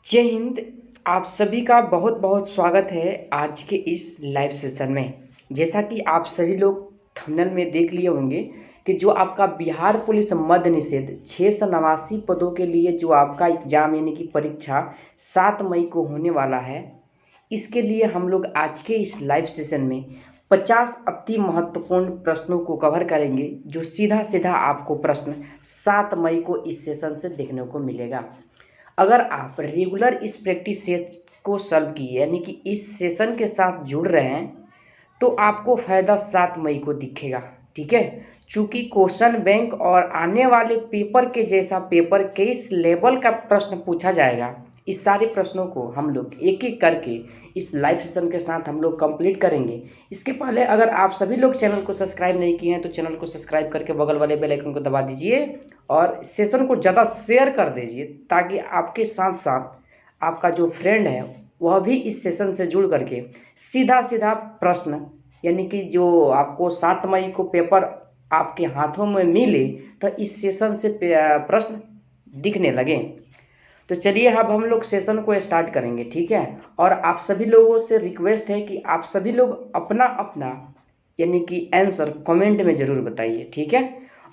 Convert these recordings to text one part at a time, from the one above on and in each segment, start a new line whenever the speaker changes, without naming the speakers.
जय हिंद। आप सभी का बहुत बहुत स्वागत है आज के इस लाइव सेशन में। जैसा कि आप सभी लोग थंबनेल में देख लिए होंगे कि जो आपका बिहार पुलिस मद्य निषेध 689 पदों के लिए जो आपका एग्जाम यानी कि परीक्षा 7 मई को होने वाला है, इसके लिए हम लोग आज के इस लाइव सेशन में 50 अति महत्वपूर्ण प्रश्नों को कवर करेंगे, जो सीधा सीधा आपको प्रश्न 7 मई को इस सेशन से देखने को मिलेगा। अगर आप रेगुलर इस प्रैक्टिस सेट को सॉल्व किए यानी कि इस सेशन के साथ जुड़ रहे हैं तो आपको फ़ायदा 7 मई को दिखेगा। ठीक है, चूंकि क्वेश्चन बैंक और आने वाले पेपर के जैसा पेपर किस लेवल का प्रश्न पूछा जाएगा, इस सारे प्रश्नों को हम लोग एक एक करके इस लाइव सेशन के साथ हम लोग कंप्लीट करेंगे। इसके पहले अगर आप सभी लोग चैनल को सब्सक्राइब नहीं किए हैं तो चैनल को सब्सक्राइब करके बगल वाले बेल आइकन को दबा दीजिए और सेशन को ज़्यादा शेयर कर दीजिए, ताकि आपके साथ साथ आपका जो फ्रेंड है वह भी इस सेशन से जुड़ करके सीधा सीधा प्रश्न यानी कि जो आपको 7 मई को पेपर आपके हाथों में मिले तो इस सेशन से प्रश्न दिखने लगे। तो चलिए अब हम लोग सेशन को स्टार्ट करेंगे। ठीक है, और आप सभी लोगों से रिक्वेस्ट है कि आप सभी लोग अपना अपना यानी कि आंसर कमेंट में ज़रूर बताइए। ठीक है,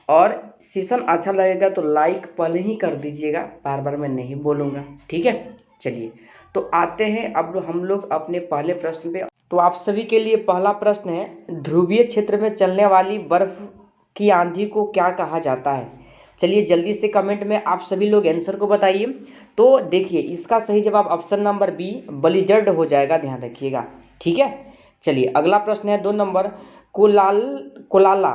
और सेशन अच्छा लगेगा तो लाइक पहले ही कर दीजिएगा, बार बार मैं नहीं बोलूँगा। ठीक है, चलिए तो आते हैं अब हम लोग अपने पहले प्रश्न पे। तो आप सभी के लिए पहला प्रश्न है, ध्रुवीय क्षेत्र में चलने वाली बर्फ की आंधी को क्या कहा जाता है? चलिए जल्दी से कमेंट में आप सभी लोग आंसर को बताइए। तो देखिए इसका सही जवाब ऑप्शन नंबर बी बलिजर्ड हो जाएगा, ध्यान रखिएगा। ठीक है, चलिए अगला प्रश्न है 2 नंबर, कोलाला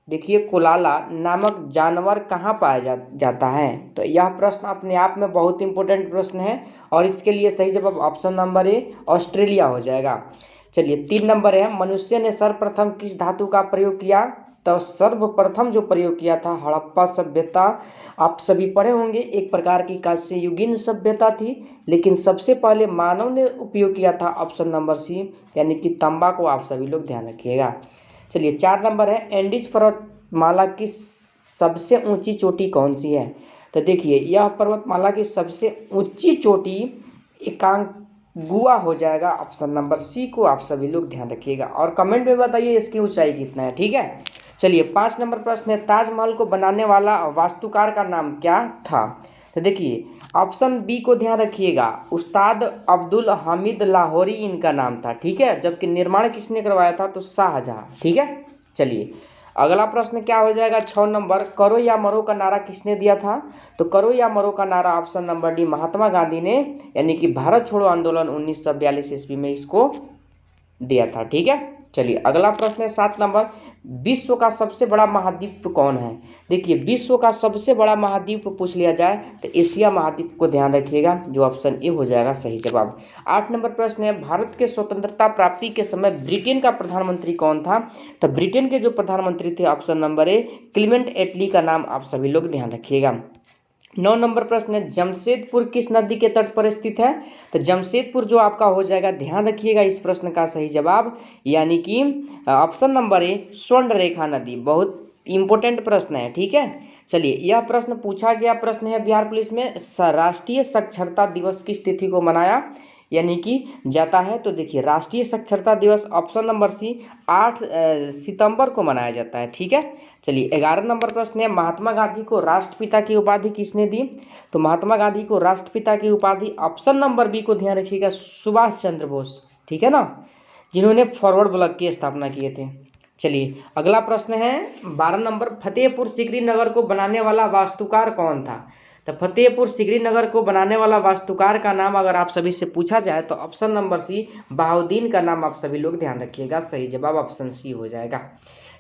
देखिए कोलाला नामक जानवर कहाँ पाया जाता है? तो यह प्रश्न अपने आप में बहुत इंपॉर्टेंट प्रश्न है और इसके लिए सही जवाब ऑप्शन नंबर ए ऑस्ट्रेलिया हो जाएगा। चलिए 3 नंबर है, मनुष्य ने सर्वप्रथम किस धातु का प्रयोग किया? तो सर्वप्रथम जो प्रयोग किया था हड़प्पा सभ्यता, आप सभी पढ़े होंगे, एक प्रकार की कांस्ययुगीन सभ्यता थी, लेकिन सबसे पहले मानव ने उपयोग किया था ऑप्शन नंबर सी यानी कि तांबा को। आप सभी लोग ध्यान रखिएगा। चलिए 4 नंबर है, एंडीज पर्वतमाला की सबसे ऊंची चोटी कौन सी है? तो देखिए यह पर्वतमाला की सबसे ऊंची चोटी एकांगुआ हो जाएगा, ऑप्शन नंबर सी को आप सभी लोग ध्यान रखिएगा और कमेंट में बताइए इसकी ऊंचाई कितना है। ठीक है, चलिए 5 नंबर प्रश्न है, ताजमहल को बनाने वाला वास्तुकार का नाम क्या था? तो देखिए ऑप्शन बी को ध्यान रखिएगा, उस्ताद अब्दुल हामिद लाहौरी इनका नाम था। ठीक है, जबकि निर्माण किसने करवाया था? तो शाहजहां। ठीक है, चलिए अगला प्रश्न क्या हो जाएगा 6 नंबर, करो या मरो का नारा किसने दिया था? तो करो या मरो का नारा option number D Mahatma Gandhi ने, यानी कि भारत छोड़ो आंदोलन 1942 ईस्वी में इसको दिया था। ठीक है, चलिए अगला प्रश्न है 7 नंबर, विश्व का सबसे बड़ा महाद्वीप कौन है? देखिए विश्व का सबसे बड़ा महाद्वीप पूछ लिया जाए तो एशिया महाद्वीप को ध्यान रखिएगा, जो ऑप्शन ए हो जाएगा सही जवाब। 8 नंबर प्रश्न है, भारत के स्वतंत्रता प्राप्ति के समय ब्रिटेन का प्रधानमंत्री कौन था? तो ब्रिटेन के जो प्रधानमंत्री थे ऑप्शन नंबर ए क्लीमेंट एटली का नाम आप सभी लोग ध्यान रखिएगा। 9 नंबर प्रश्न है, जमशेदपुर किस नदी के तट पर स्थित है? तो जमशेदपुर जो आपका हो जाएगा, ध्यान रखिएगा इस प्रश्न का सही जवाब यानी कि ऑप्शन नंबर ए स्वर्णरेखा नदी। बहुत इंपॉर्टेंट प्रश्न है। ठीक है, चलिए यह प्रश्न पूछा गया प्रश्न है बिहार पुलिस में, राष्ट्रीय साक्षरता दिवस किस तिथि को मनाया यानी कि जाता है? तो देखिए राष्ट्रीय साक्षरता दिवस ऑप्शन नंबर सी 8 सितंबर को मनाया जाता है। ठीक है, चलिए 11 नंबर प्रश्न है, महात्मा गांधी को राष्ट्रपिता की उपाधि किसने दी? तो महात्मा गांधी को राष्ट्रपिता की उपाधि ऑप्शन नंबर बी को ध्यान रखिएगा, सुभाष चंद्र बोस। ठीक है ना, जिन्होंने फॉरवर्ड ब्लॉक की स्थापना किए थे। चलिए अगला प्रश्न है 12 नंबर, फतेहपुर सिकरी नगर को बनाने वाला वास्तुकार कौन था? तो फतेहपुर सिकरी नगर को बनाने वाला वास्तुकार का नाम अगर आप सभी से पूछा जाए तो ऑप्शन नंबर सी बहाउद्दीन का नाम आप सभी लोग ध्यान रखिएगा, सही जवाब ऑप्शन सी हो जाएगा।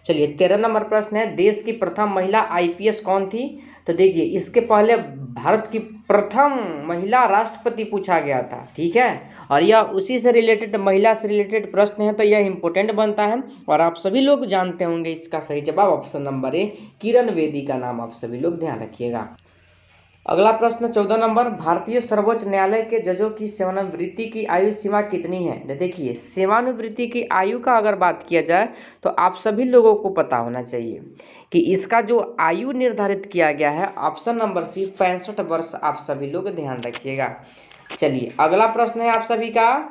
चलिए 13 नंबर प्रश्न है, देश की प्रथम महिला आईपीएस कौन थी? तो देखिए इसके पहले भारत की प्रथम महिला राष्ट्रपति पूछा गया था। ठीक है, और यह उसी से रिलेटेड, महिला से रिलेटेड प्रश्न है तो यह इंपॉर्टेंट बनता है और आप सभी लोग जानते होंगे इसका सही जवाब option number A Kiran Bedi का नाम आप सभी लोग ध्यान रखिएगा। अगला प्रश्न 14 नंबर, भारतीय सर्वोच्च न्यायालय के जजों की सेवानिवृत्ति की आयु सीमा कितनी है? देखिए सेवानिवृत्ति की आयु का अगर बात किया जाए तो आप सभी लोगों को पता होना चाहिए कि इसका जो आयु निर्धारित किया गया है ऑप्शन नंबर सी 65 वर्ष, आप सभी लोग ध्यान रखिएगा। चलिए अगला प्रश्न है आप सभी का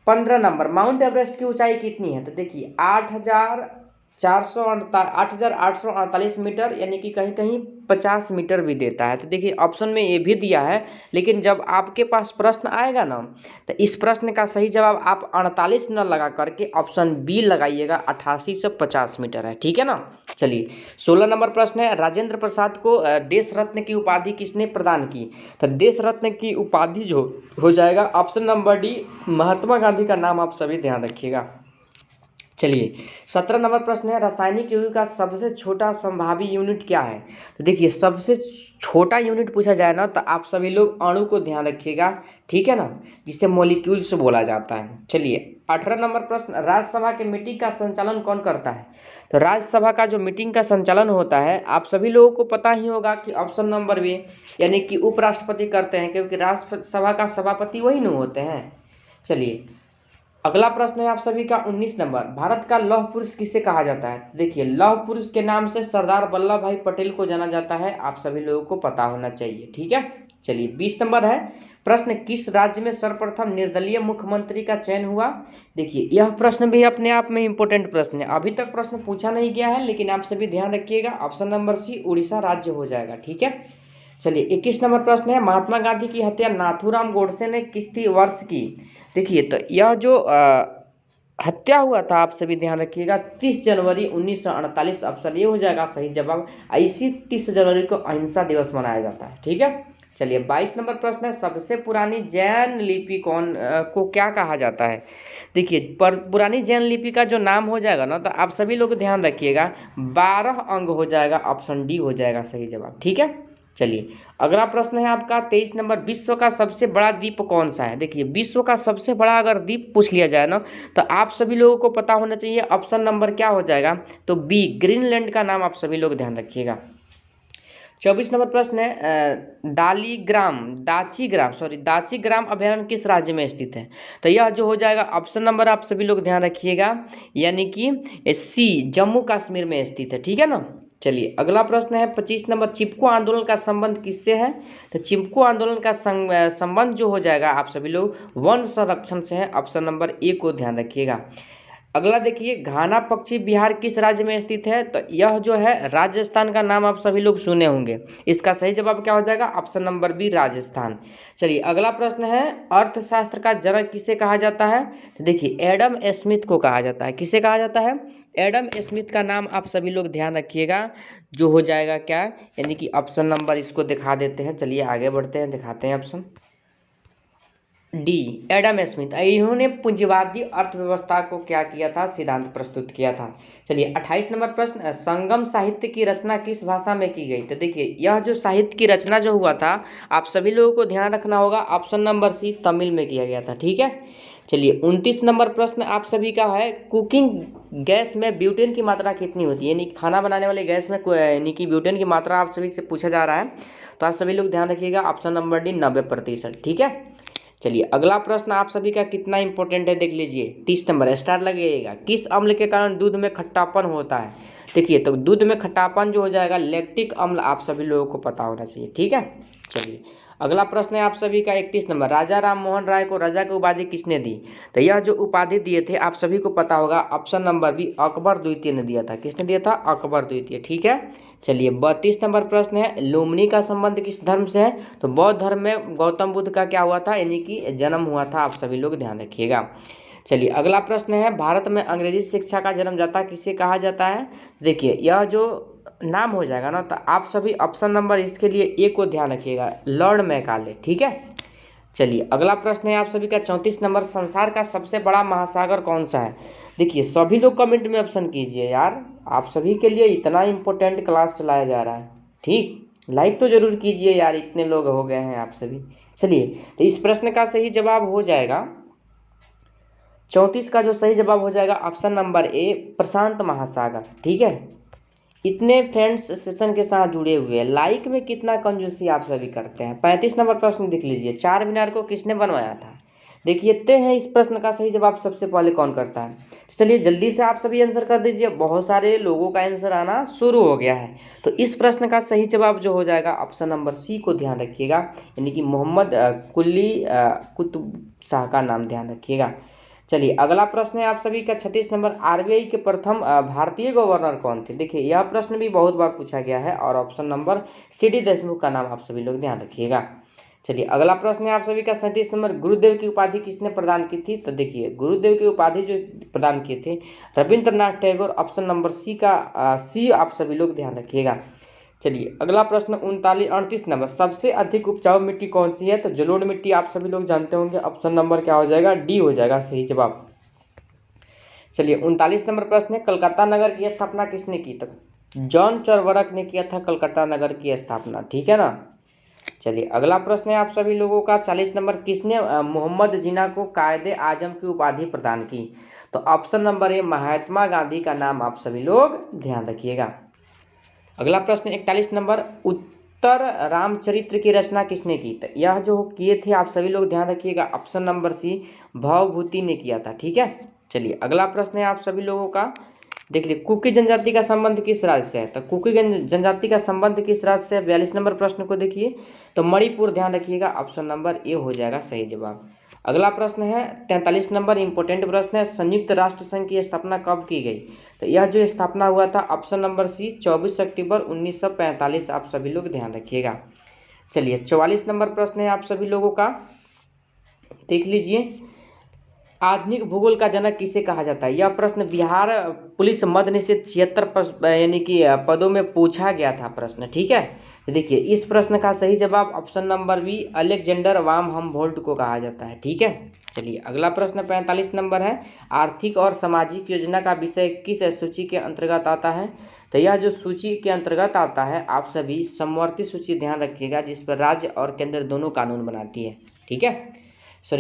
15 नंबर, माउंट एवरेस्ट की ऊंचाई कितनी है? तो देखिए 8,848 मीटर, यानी कि कहीं कहीं 50 मीटर भी देता है। तो देखिए ऑप्शन में ये भी दिया है, लेकिन जब आपके पास प्रश्न आएगा ना, तो इस प्रश्न का सही जवाब आप 48 न लगा करके ऑप्शन बी लगाइएगा, 8850 मीटर है, ठीक है ना। चलिए 16 नंबर प्रश्न है, राजेंद्र प्रसाद को देश रत्न की उपाधि किसने प्रदान की? तो देश रत्न की उपाधि जो हो जाएगा option number D, Mahatma Gandhi का नाम आप सभी ध्यान रखिएगा। चलिए 17 नंबर प्रश्न है, रासायनिक यौगिक का सबसे छोटा संभावी यूनिट क्या है? तो देखिए सबसे छोटा यूनिट पूछा जाए ना, तो आप सभी लोग अणु को ध्यान रखिएगा, ठीक है ना, जिसे मॉलिक्यूल्स बोला जाता है। चलिए 18 नंबर प्रश्न, राज्यसभा की मीटिंग का संचालन कौन करता है? तो राज्यसभा का जो मीटिंग का संचालन होता है आप सभी लोगों को पता ही होगा कि ऑप्शन नंबर बी, यानी कि उपराष्ट्रपति करते हैं, क्योंकि राज्यसभा का सभापति वही नहीं होते हैं। चलिए अगला प्रश्न है आप सभी का 19 नंबर, भारत का लौह पुरुष किसे कहा जाता है? देखिए लौह पुरुष के नाम से सरदार वल्लभ भाई पटेल को जाना जाता है, आप सभी लोगों को पता होना चाहिए, ठीक है। चलिए 20 नंबर है प्रश्न, किस राज्य में सर्वप्रथम निर्दलीय मुख्यमंत्री का चयन हुआ? देखिए यह प्रश्न भी अपने आप में इंपॉर्टेंट प्रश्न है, अभी तक प्रश्न पूछा नहीं गया है, लेकिन आप सभी ध्यान रखिएगा, ऑप्शन नंबर सी उड़ीसा राज्य हो जाएगा, ठीक है। चलिए 21 नंबर प्रश्न है, महात्मा गांधी की हत्या नाथूराम गोडसे ने किस वर्ष की? देखिए तो यह जो हत्या हुआ था आप सभी ध्यान रखिएगा 30 जनवरी 1948, ऑप्शन ये हो जाएगा सही जवाब। इसी 30 जनवरी को अहिंसा दिवस मनाया जाता है, ठीक है। चलिए 22 नंबर प्रश्न है, सबसे पुरानी जैन लिपि कौन को क्या कहा जाता है? देखिए पुरानी जैन लिपि का जो नाम हो जाएगा ना, तो आप सभी लोग ध्यान रखिएगा 12 अंग हो जाएगा, ऑप्शन डी हो जाएगा सही जवाब, ठीक है। चलिए अगला प्रश्न है आपका 23 नंबर, विश्व का सबसे बड़ा द्वीप कौन सा है? देखिए विश्व का सबसे बड़ा अगर द्वीप पूछ लिया जाए ना, तो आप सभी लोगों को पता होना चाहिए, ऑप्शन नंबर क्या हो जाएगा? तो बी, ग्रीनलैंड का नाम आप सभी लोग ध्यान रखिएगा। 24 नंबर प्रश्न है, दाचीग्राम अभयारण्य किस राज्य में स्थित है? तो यह जो हो जाएगा ऑप्शन नंबर आप सभी लोग ध्यान रखिएगा, यानी कि सी, जम्मू कश्मीर में स्थित है, ठीक है ना। चलिए अगला प्रश्न है 25 नंबर, चिपको आंदोलन का संबंध किससे है? तो चिपको आंदोलन का संबंध जो हो जाएगा आप सभी लोग वन संरक्षण से है, ऑप्शन नंबर ए को ध्यान रखिएगा। अगला देखिए, घाना पक्षी बिहार किस राज्य में स्थित है? तो यह जो है राजस्थान का नाम आप सभी लोग सुने होंगे, इसका सही जवाब क्या हो जाएगा? Option number B, Rajasthan. चलिए अगला प्रश्न है, अर्थशास्त्र का जनक किसे कहा जाता है? तो देखिए एडम स्मिथ को कहा जाता है, किसे कहा जाता है? एडम स्मिथ का नाम आप सभी लोग ध्यान रखिएगा, जो हो जाएगा क्या, यानी कि ऑप्शन नंबर इसको दिखा देते हैं। चलिए आगे बढ़ते हैं, दिखाते हैं ऑप्शन डी, एडम स्मिथ। इन्होंने पूंजीवादी अर्थव्यवस्था को क्या किया था? सिद्धांत प्रस्तुत किया था। चलिए 28 नंबर प्रश्न, संगम साहित्य की रचना किस भाषा में की गई? तो देखिए यह जो साहित्य की रचना जो हुआ था आप सभी लोगों को ध्यान रखना होगा, ऑप्शन नंबर सी, तमिल में किया गया था, ठीक है। चलिए 29 नंबर प्रश्न आप सभी का है, कुकिंग गैस में ब्यूटेन की मात्रा कितनी होती है? यानी खाना बनाने वाले गैस में यानी कि ब्यूटेन की मात्रा आप सभी से पूछा जा रहा है, तो आप सभी लोग ध्यान रखिएगा, ऑप्शन नंबर डी, 90%, ठीक है। चलिए अगला प्रश्न आप सभी का कितना इंपॉर्टेंट है देख लीजिए, 30 नंबर, स्टार लगेगा, किस अम्ल के कारण दूध में खट्टापन होता है? देखिए तो दूध में खट्टापन जो हो जाएगा लैक्टिक अम्ल, आप सभी लोगों को पता होना चाहिए, ठीक है। चलिए अगला प्रश्न है आप सभी का 31 नंबर, राजा राम मोहन राय को राजा की उपाधि किसने दी? तो यह जो उपाधि दिए थे आप सभी को पता होगा, ऑप्शन नंबर बी, अकबर द्वितीय ने दिया था। किसने दिया था? अकबर द्वितीय, ठीक है। चलिए 32 नंबर प्रश्न है, लुम्बिनी का संबंध किस धर्म से है? तो बौद्ध धर्म में गौतम बुद्ध का क्या हुआ था, यानी कि जन्म हुआ था, आप सभी लोग ध्यान रखिएगा। चलिए अगला प्रश्न है, भारत में अंग्रेजी शिक्षा का जन्मदाता किसे कहा जाता है? देखिए यह जो नाम हो जाएगा ना, तो आप सभी ऑप्शन नंबर इसके लिए ए को ध्यान रखिएगा, लॉर्ड मैकाले, ठीक है। चलिए अगला प्रश्न है आप सभी का 34 नंबर, संसार का सबसे बड़ा महासागर कौन सा है? देखिए सभी लोग कमेंट में ऑप्शन कीजिए यार, आप सभी के लिए इतना इंपॉर्टेंट क्लास चलाया जा रहा है, ठीक। लाइक तो जरूर कीजिए यार, इतने लोग हो गए हैं आप सभी। चलिए तो इस प्रश्न का सही जवाब हो जाएगा 34 का जो सही जवाब हो जाएगा ऑप्शन नंबर ए, प्रशांत महासागर, ठीक है। इतने फ्रेंड्स सेशन के साथ जुड़े हुए हैं, लाइक में कितना कंजूसी आप सभी करते हैं। 35 नंबर प्रश्न देख लीजिए, चार मीनार को किसने बनवाया था? देखिए हैं इस प्रश्न का सही जवाब सबसे पहले कौन करता है? चलिए जल्दी से आप सभी आंसर कर दीजिए, बहुत सारे लोगों का आंसर आना शुरू हो गया है। तो इस प्रश्न का सही जवाब जो हो जाएगा ऑप्शन नंबर सी को ध्यान रखिएगा, यानी कि मोहम्मद कुली कुतुब शाह का नाम ध्यान रखिएगा। चलिए अगला प्रश्न है आप सभी का 36 नंबर, आरबीआई के प्रथम भारतीय गवर्नर कौन थे। देखिए यह प्रश्न भी बहुत बार पूछा गया है और ऑप्शन नंबर सी.डी. देशमुख का नाम आप सभी लोग ध्यान रखिएगा। चलिए अगला प्रश्न है आप सभी का 37 नंबर, गुरुदेव की उपाधि किसने प्रदान की थी। तो देखिए गुरुदेव की उपाधि जो प्रदान किए थे Rabindranath Tagore, option number C आप सभी लोग ध्यान रखिएगा। चलिए अगला प्रश्न 38 नंबर, सबसे अधिक उपजाऊ मिट्टी कौन सी है। तो जलोढ़ मिट्टी आप सभी लोग जानते होंगे, ऑप्शन नंबर क्या हो जाएगा, डी हो जाएगा सही जवाब। चलिए 39 नंबर प्रश्न है, कलकत्ता नगर की स्थापना किसने की। तो जॉन चरवरक ने किया था कलकत्ता नगर की स्थापना, ठीक है ना। चलिए अगला प्रश्न है आप सभी लोगों का 40 नंबर, किसने मोहम्मद जिन्ना को कायदे आजम की उपाधि प्रदान की। तो option number A Mahatma Gandhi का नाम आप सभी लोग ध्यान रखिएगा। अगला प्रश्न 41 नंबर, उत्तर रामचरित्र की रचना किसने की। तो यह जो किए थे आप सभी लोग ध्यान रखिएगा, ऑप्शन नंबर सी भवभूति ने किया था, ठीक है। चलिए अगला प्रश्न है आप सभी लोगों का, देख लीजिए कुकी जनजाति का संबंध किस राज्य से है। तो कुकी जनजाति का संबंध किस राज्य से है, 42 नंबर प्रश्न को देखिए, तो मणिपुर ध्यान रखिएगा, ऑप्शन नंबर ए हो जाएगा सही जवाब। अगला प्रश्न है 43 नंबर, इंपॉर्टेंट प्रश्न है, संयुक्त राष्ट्र संघ की स्थापना कब की गई। तो यह जो स्थापना हुआ था ऑप्शन नंबर सी 24 अक्टूबर 1945, आप सभी लोग ध्यान रखिएगा। चलिए 44 नंबर प्रश्न है आप सभी लोगों का, देख लीजिए, आधुनिक भूगोल का जनक किसे कहा जाता है। यह प्रश्न बिहार पुलिस मद निषेध 76 यानी कि पदों में पूछा गया था प्रश्न, ठीक है। तो देखिए इस प्रश्न का सही जवाब ऑप्शन नंबर बी अलेक्जेंडर वाम हमबोल्ट को कहा जाता है, ठीक है। चलिए अगला प्रश्न 45 नंबर है, आर्थिक और सामाजिक योजना का विषय किस सूची के अंतर्गत आता है। तो यह जो सूची के अंतर्गत आता है आप सभी समवर्ती सूची ध्यान रखिएगा, जिस पर राज्य और केंद्र दोनों कानून बनाती है, ठीक है,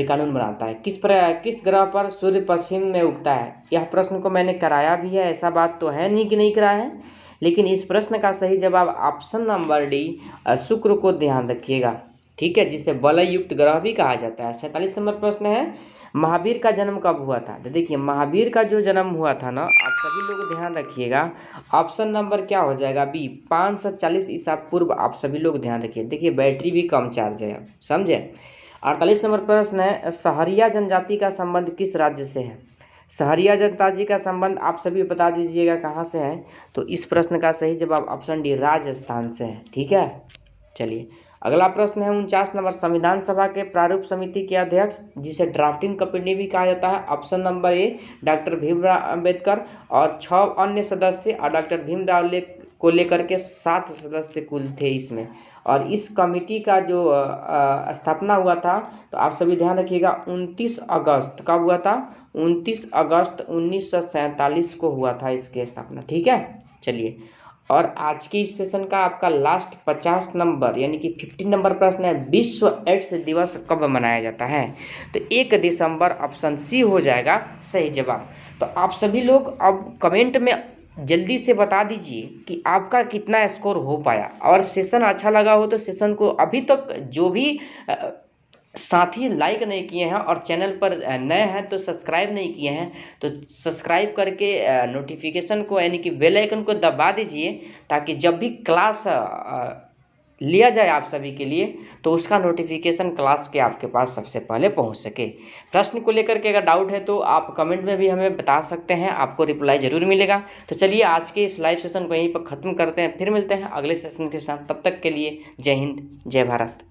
कानून बनाता है। किस ग्रह पर सूर्य पश्चिम में उगता है। यह प्रश्न को मैंने कराया भी है, ऐसा बात तो है नहीं कि नहीं कराया है, लेकिन इस प्रश्न का सही जवाब ऑप्शन नंबर डी शुक्र को ध्यान रखिएगा, ठीक है, जिसे वलय युक्त ग्रह भी कहा जाता है। 47 नंबर प्रश्न है, महावीर का जन्म कब हुआ था। तो देखिए महावीर का जो जन्म हुआ था ना, आप सभी लोग ध्यान रखिएगा, ऑप्शन नंबर क्या हो जाएगा, बी 540 ईसा पूर्व, आप सभी लोग ध्यान रखिए। देखिए बैटरी भी कम चार्ज है, समझे। 48 नंबर प्रश्न है, सहरिया जनजाति का संबंध किस राज्य से है। सहरिया जनजाति का संबंध आप सभी बता दीजिएगा कहाँ से है। तो इस प्रश्न का सही जवाब ऑप्शन डी राजस्थान से है, ठीक है। चलिए अगला प्रश्न है 49 नंबर, संविधान सभा के प्रारूप समिति के अध्यक्ष, जिसे ड्राफ्टिंग कमेटी भी कहा जाता है, option number A doctor Bhimrao Ambedkar, और 6 अन्य सदस्य, और डॉक्टर भीमराव को लेकर के 7 सदस्य कुल थे इसमें। और इस कमेटी का जो स्थापना हुआ था, तो आप सभी ध्यान रखिएगा 29 अगस्त कब हुआ था, 29 अगस्त 1947 को हुआ था इसकी स्थापना, ठीक है। चलिए और आज के इस सेशन का आपका लास्ट 50 नंबर यानी कि 50 नंबर प्रश्न है, विश्व एड्स दिवस कब मनाया जाता है। तो 1 दिसंबर, ऑप्शन सी हो जाएगा सही जवाब। तो आप सभी लोग अब कमेंट में जल्दी से बता दीजिए कि आपका कितना स्कोर हो पाया, और सेशन अच्छा लगा हो तो सेशन को अभी तक जो भी साथी लाइक नहीं किए हैं और चैनल पर नए हैं तो सब्सक्राइब नहीं किए हैं, तो सब्सक्राइब करके नोटिफिकेशन को यानी कि बेल आइकन को दबा दीजिए, ताकि जब भी क्लास लिया जाए आप सभी के लिए तो उसका नोटिफिकेशन क्लास के आपके पास सबसे पहले पहुंच सके। प्रश्न को लेकर के अगर डाउट है तो आप कमेंट में भी हमें बता सकते हैं, आपको रिप्लाई जरूर मिलेगा। तो चलिए आज के इस लाइव सेशन को यहीं पर ख़त्म करते हैं, फिर मिलते हैं अगले सेशन के साथ। तब तक के लिए जय हिंद, जय भारत।